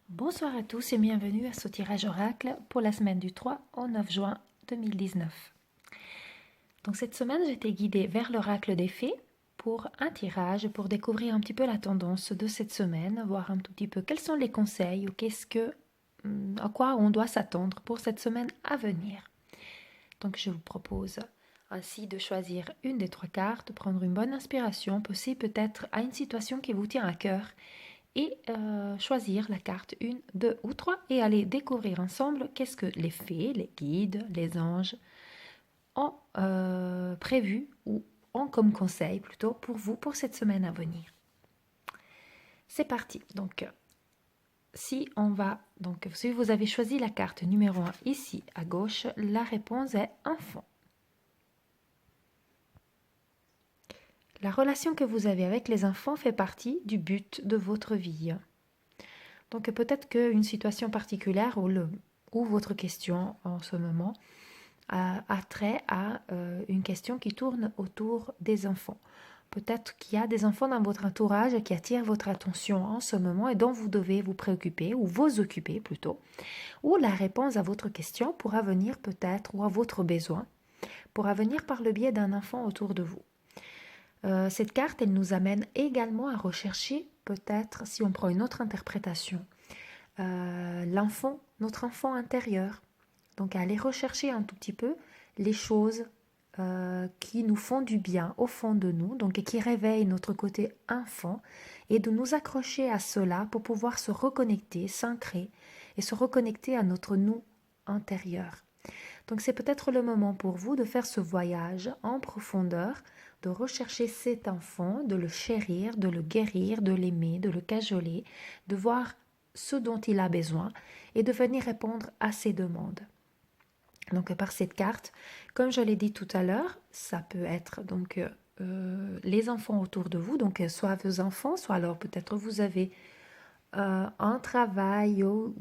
Bonsoir à tous et bienvenue à ce tirage oracle pour la semaine du 3 au 9 juin 2019. Donc cette semaine, j'étais guidée vers l'oracle des fées pour un tirage, pour découvrir un petit peu la tendance de cette semaine, voir un tout petit peu quels sont les conseils ou à quoi on doit s'attendre pour cette semaine à venir. Donc je vous propose ainsi de choisir une des trois cartes, prendre une bonne inspiration, penser peut-être à une situation qui vous tient à cœur et choisir la carte 1, 2 ou 3 et aller découvrir ensemble qu'est-ce que les fées, les guides, les anges ont prévu ou ont comme conseil plutôt pour vous pour cette semaine à venir. C'est parti. Donc si vous avez choisi la carte numéro 1 ici à gauche, la réponse est enfant. La relation que vous avez avec les enfants fait partie du but de votre vie. Donc peut-être qu'une situation particulière ou votre question en ce moment a trait à une question qui tourne autour des enfants. Peut-être qu'il y a des enfants dans votre entourage qui attirent votre attention en ce moment et dont vous devez vous préoccuper ou vous occuper plutôt. Ou la réponse à votre question pourra venir peut-être ou à votre besoin pourra venir par le biais d'un enfant autour de vous. Cette carte, elle nous amène également à rechercher peut-être, si on prend une autre interprétation, notre enfant intérieur. Donc à aller rechercher un tout petit peu les choses qui nous font du bien au fond de nous, donc et qui réveillent notre côté enfant, et de nous accrocher à cela pour pouvoir se reconnecter, s'ancrer et se reconnecter à notre nous intérieur. Donc c'est peut-être le moment pour vous de faire ce voyage en profondeur, de rechercher cet enfant, de le chérir, de le guérir, de l'aimer, de le cajoler, de voir ce dont il a besoin et de venir répondre à ses demandes. Donc par cette carte, comme je l'ai dit tout à l'heure, ça peut être donc les enfants autour de vous, donc soit vos enfants, soit alors peut-être vous avez un travail ou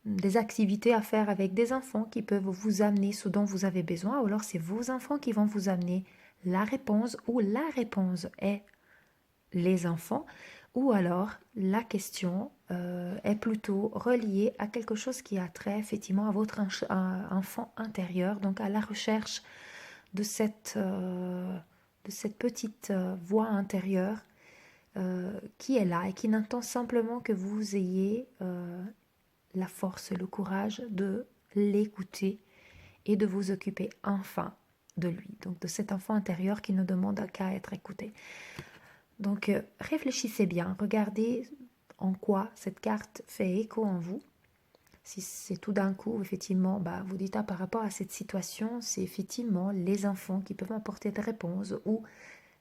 des activités à faire avec des enfants qui peuvent vous amener ce dont vous avez besoin, ou alors c'est vos enfants qui vont vous amener la réponse, ou la réponse est les enfants, ou alors la question est plutôt reliée à quelque chose qui a trait effectivement à votre enfant intérieur, donc à la recherche de cette petite voix intérieure qui est là et qui n'entend simplement que vous ayez la force, le courage de l'écouter et de vous occuper enfin de lui, donc de cet enfant intérieur qui ne demande qu'à être écouté. Donc réfléchissez bien, regardez en quoi cette carte fait écho en vous. Si c'est tout d'un coup, effectivement, vous dites par rapport à cette situation, c'est effectivement les enfants qui peuvent apporter des réponses, ou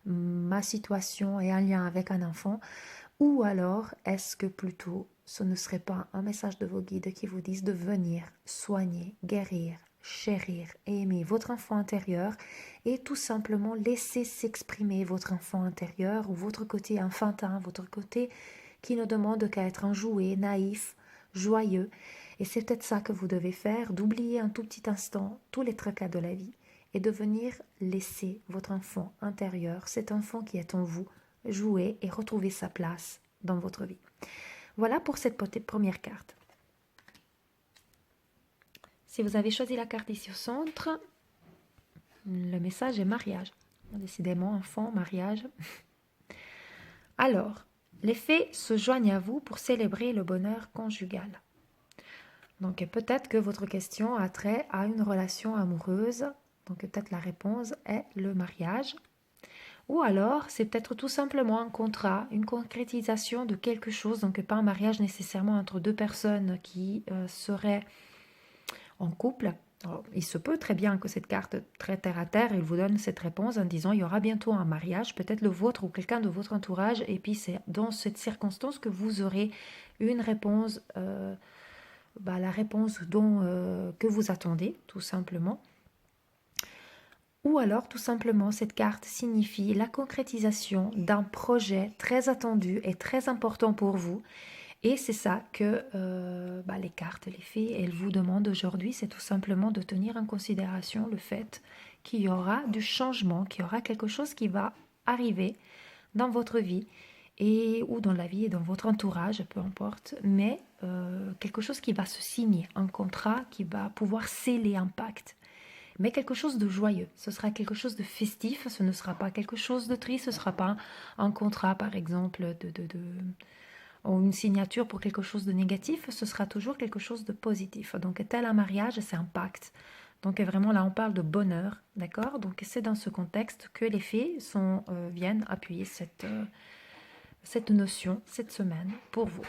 ma situation est en lien avec un enfant, ou alors est-ce que plutôt ce ne serait pas un message de vos guides qui vous disent de venir soigner, guérir, chérir et aimer votre enfant intérieur et tout simplement laisser s'exprimer votre enfant intérieur ou votre côté enfantin, votre côté qui ne demande qu'à être un jouet naïf, joyeux. Et c'est peut-être ça que vous devez faire, d'oublier un tout petit instant tous les tracas de la vie et de venir laisser votre enfant intérieur, cet enfant qui est en vous, jouer et retrouver sa place dans votre vie. Voilà pour cette première carte. Si vous avez choisi la carte ici au centre, le message est mariage. Décidément, enfant, mariage. Alors, les fées se joignent à vous pour célébrer le bonheur conjugal. Donc peut-être que votre question a trait à une relation amoureuse. Donc peut-être la réponse est le mariage. Ou alors, c'est peut-être tout simplement un contrat, une concrétisation de quelque chose, donc pas un mariage nécessairement entre deux personnes qui seraient en couple. Alors, il se peut très bien que cette carte très terre à terre, il vous donne cette réponse en disant il y aura bientôt un mariage, peut-être le vôtre ou quelqu'un de votre entourage, et puis c'est dans cette circonstance que vous aurez une réponse, la réponse que vous attendez, tout simplement. Ou alors, tout simplement, cette carte signifie la concrétisation d'un projet très attendu et très important pour vous. Et c'est ça que les cartes, les fées, elles vous demandent aujourd'hui, c'est tout simplement de tenir en considération le fait qu'il y aura du changement, qu'il y aura quelque chose qui va arriver dans votre vie et ou dans la vie et dans votre entourage, peu importe, mais quelque chose qui va se signer, un contrat qui va pouvoir sceller un pacte, mais quelque chose de joyeux. Ce sera quelque chose de festif, ce ne sera pas quelque chose de triste, ce ne sera pas un contrat, par exemple, ou une signature pour quelque chose de négatif, ce sera toujours quelque chose de positif. Donc, tel un mariage, c'est un pacte. Donc, vraiment, là, on parle de bonheur, d'accord? Donc, c'est dans ce contexte que les fées viennent appuyer cette notion, cette semaine, pour vous.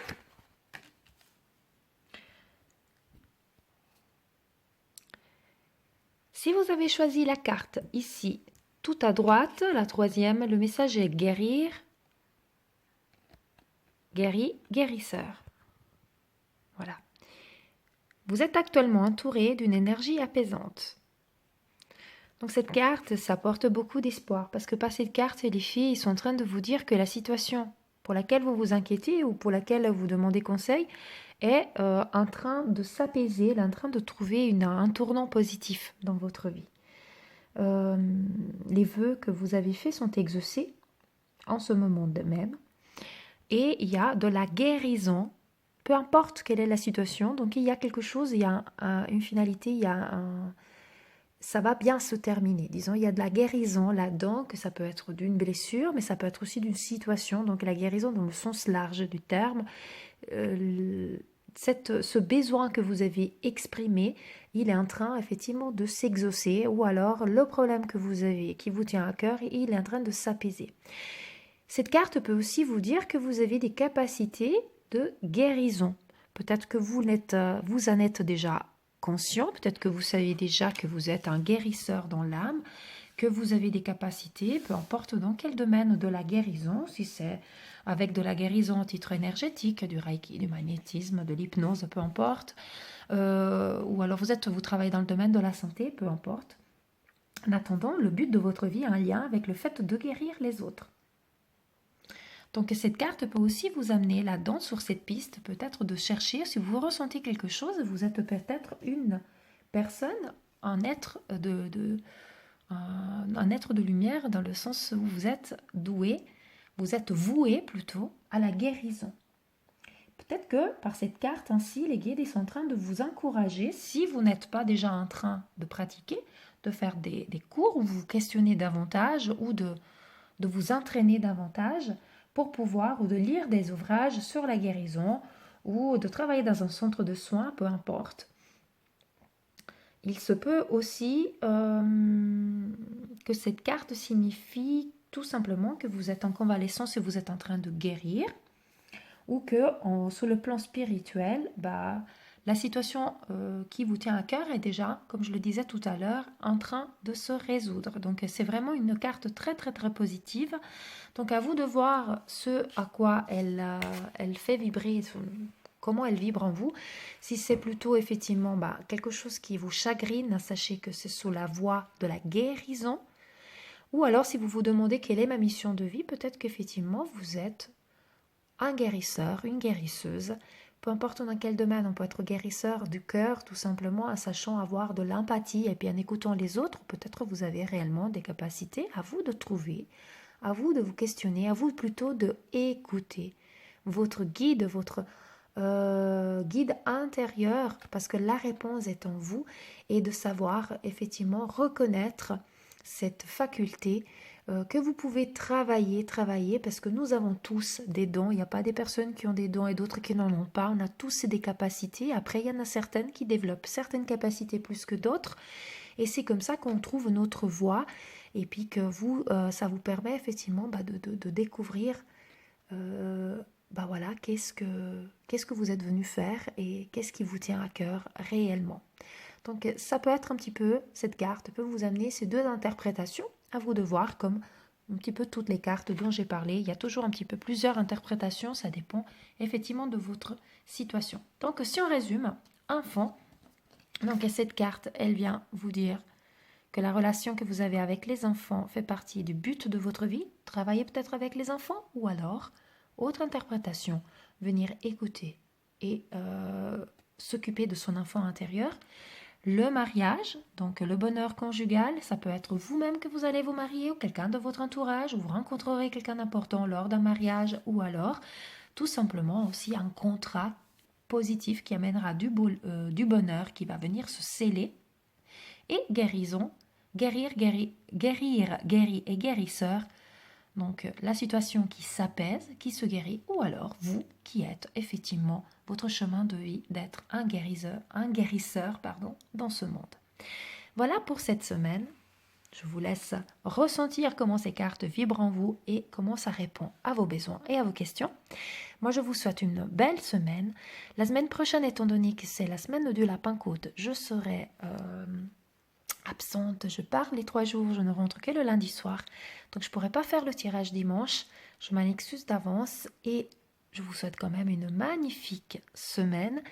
Si vous avez choisi la carte ici, tout à droite, la troisième, le message est guérir, guéri, guérisseur. Voilà. Vous êtes actuellement entouré d'une énergie apaisante. Donc cette carte, ça porte beaucoup d'espoir parce que par cette carte, les filles ils sont en train de vous dire que la situation pour laquelle vous vous inquiétez ou pour laquelle vous demandez conseil est en train de s'apaiser, elle est en train de trouver un tournant positif dans votre vie. Les vœux que vous avez faits sont exaucés en ce moment même et il y a de la guérison, peu importe quelle est la situation. Donc il y a quelque chose, il y a une finalité, il y a ça va bien se terminer. Disons, il y a de la guérison là-dedans, que ça peut être d'une blessure, mais ça peut être aussi d'une situation. Donc la guérison dans le sens large du terme. Ce besoin que vous avez exprimé, il est en train effectivement de s'exaucer, ou alors le problème que vous avez, qui vous tient à cœur, il est en train de s'apaiser. Cette carte peut aussi vous dire que vous avez des capacités de guérison. Peut-être que vous en êtes déjà conscient, peut-être que vous savez déjà que vous êtes un guérisseur dans l'âme, que vous avez des capacités, peu importe dans quel domaine de la guérison, si c'est avec de la guérison au titre énergétique, du reiki, du magnétisme, de l'hypnose, peu importe, ou alors vous travaillez dans le domaine de la santé, peu importe. En attendant, le but de votre vie a un lien avec le fait de guérir les autres. Donc cette carte peut aussi vous amener là-dedans, sur cette piste, peut-être de chercher, si vous ressentez quelque chose, vous êtes peut-être une personne, un être de lumière, dans le sens où vous êtes doué, vous êtes voué plutôt à la guérison. Peut-être que par cette carte ainsi, les guides sont en train de vous encourager, si vous n'êtes pas déjà en train de pratiquer, de faire des cours où vous vous questionnez davantage ou de vous entraîner davantage pour pouvoir, ou de lire des ouvrages sur la guérison, ou de travailler dans un centre de soins, peu importe. Il se peut aussi que cette carte signifie tout simplement que vous êtes en convalescence et vous êtes en train de guérir, ou que sur le plan spirituel, la situation qui vous tient à cœur est déjà, comme je le disais tout à l'heure, en train de se résoudre. Donc c'est vraiment une carte très très très positive. Donc à vous de voir ce à quoi elle fait vibrer, comment elle vibre en vous. Si c'est plutôt effectivement quelque chose qui vous chagrine, sachez que c'est sous la voie de la guérison. Ou alors si vous vous demandez quelle est ma mission de vie, peut-être qu'effectivement vous êtes un guérisseur, une guérisseuse, peu importe dans quel domaine, on peut être guérisseur du cœur, tout simplement en sachant avoir de l'empathie et puis en écoutant les autres, peut-être vous avez réellement des capacités, à vous de trouver, à vous de vous questionner, à vous plutôt de écouter votre guide, votre guide intérieur, parce que la réponse est en vous, et de savoir effectivement reconnaître cette faculté que vous pouvez travailler, parce que nous avons tous des dons. Il n'y a pas des personnes qui ont des dons et d'autres qui n'en ont pas. On a tous des capacités. Après, il y en a certaines qui développent certaines capacités plus que d'autres. Et c'est comme ça qu'on trouve notre voie. Et puis que ça vous permet effectivement de découvrir qu'est-ce que vous êtes venu faire et qu'est-ce qui vous tient à cœur réellement. Donc ça peut être un petit peu, cette carte peut vous amener ces deux interprétations, à vous de voir, comme un petit peu toutes les cartes dont j'ai parlé. Il y a toujours un petit peu plusieurs interprétations, ça dépend effectivement de votre situation. Donc si on résume, enfant, donc cette carte, elle vient vous dire que la relation que vous avez avec les enfants fait partie du but de votre vie, travailler peut-être avec les enfants, ou alors, autre interprétation, venir écouter et s'occuper de son enfant intérieur. le mariage, donc le bonheur conjugal. Ça peut être vous-même que vous allez vous marier ou quelqu'un de votre entourage, ou vous rencontrerez quelqu'un d'important lors d'un mariage, ou alors tout simplement aussi un contrat positif qui amènera du bonheur qui va venir se sceller. Et guérison, guéri et guérisseur. Donc la situation qui s'apaise, qui se guérit, ou alors vous qui êtes effectivement votre chemin de vie d'être un guérisseur dans ce monde. Voilà pour cette semaine. Je vous laisse ressentir comment ces cartes vibrent en vous et comment ça répond à vos besoins et à vos questions. Moi, je vous souhaite une belle semaine. La semaine prochaine, étant donné que c'est la semaine du Lapin-Côte, je serai absente. Je pars les 3 jours, je ne rentre que le lundi soir. Donc, je ne pourrai pas faire le tirage dimanche. Je m'en excuse d'avance et je vous souhaite quand même une magnifique semaine.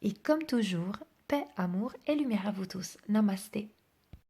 Et comme toujours, paix, amour et lumière à vous tous. Namasté.